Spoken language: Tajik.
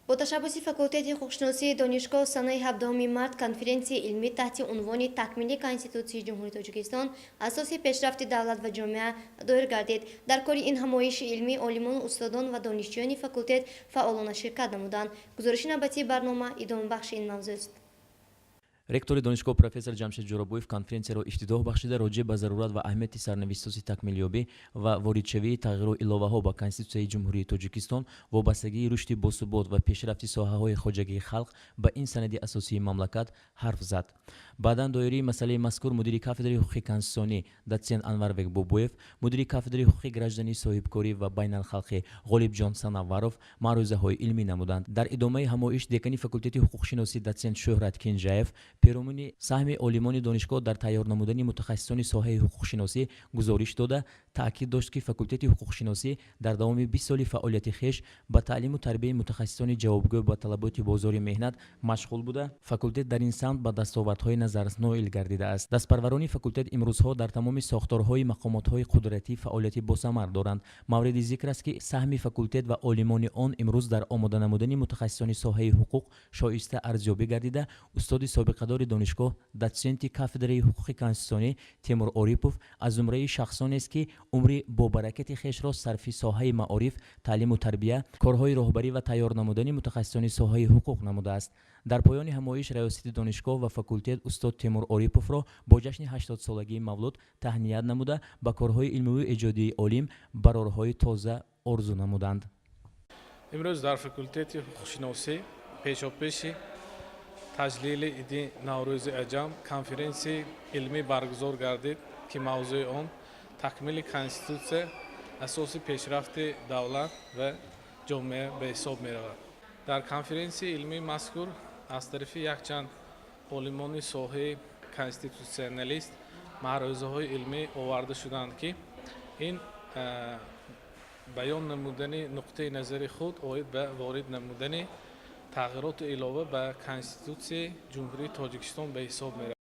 با تشبث فاکولته حقوقشناسی دانشگاه سنه 17 مارت کنفرانسی علمی تحت عنوان تکمیل کنستیتوسی جمهوری تاجیکستان اساس پیشرفت دولت و جامعه دایر گردید. در کار این همایش علمی عالمان، استادان و دانشجویان فاکولته فعالانه شرکت نمودند. گزارش نوبتی برنامه ادامه بخش این موضوع است. ректори донишгоҳ профессор ҷамшед ҷорабоев конференсияро ифтитоҳ бахшида роҷеъ ба зарурат ва аҳамияти сарнавистоси такмилёбӣ ва воридшавии тағйиру иловаҳо ба конститутсияи ҷумҳурии тоҷикистон, вобастагии рушди босубот ва пешрафти соҳаҳои хоҷагии халқ ба ин санади асосии мамлакат ҳарф зад. баъдан доираи масъалаи мазкур мудири кафедраи ҳуқуқи конститутсионӣ доцент Анварбек Бобоев, мудири кафедраи ҳуқуқи гражданӣ соҳибкорӣ ва байналхалқӣ Ғолибҷон Санаваров маърузаҳои илмӣ намуданд. дар идомаи ҳамоиш декани факултети ҳуқуқшиносӣ доцент Шӯҳрат Кинҷаев پیرامون سهم عالمان دانشگاه در تیار نمودن متخصصان ساحه حقوق شناسی گزارش داده تاکید داشت که فاکولته حقوق شناسی در دوام 20 سال فعالیت خویش با تعلیم و تربیت متخصصان جوابگو با طلبات بازار مهنت مشغول بوده. فاکولته در این سمت با دستاوردهای نظررس نائل گردیده است. دستپروران فاکولته امروزها در تمام ساختارهای مقامات‌های قدرتی فعالیت باثمر دارند. مورد ذکر است که سهم فاکولته و عالمان آن امروز در آماده نمودن متخصصان ساحه حقوق شایسته ارزیابی گردیده. استاد سابق دانشگاه دوچنت کافدرای حقوق کنستیتوسیونی تیمور اوریپوف از زمره شخصانی است که عمری با برکت خویش را صرف ساحه معارف، تعلیم و تربیت، کارهای راهبری و تیار نمودن متخصصان ساحه حقوق نموده است. در پایان همایش ریاست دانشگاه و فاکولته استاد تیمور اوریپوف را با جشن 80 سالگی مولود تهنیت نموده با کارهای علمی و ایجادی عالم برارهای تازه آرزو نمودند. امروز در فاکولته حقوق شناسی پیشاپیش تجلیل ایدی نوروز اجام کنفرانسی علمی برگزار گردید که موضوع آن تکمیل کنستیتوسیه اساس پیشرفت دولت و جامعه به حساب می رود. در کنفرانسی علمی مذکور از طرف یکچند عالمان ساحه کنستیتوسیونالیست معروضه های علمی آورده شدند که این بیان نمودن نقطه نظر خود آید به وارد نمودن تغییرات علاوه به کنستیتوسیای جمهوری تاجیکستان به حساب می رود.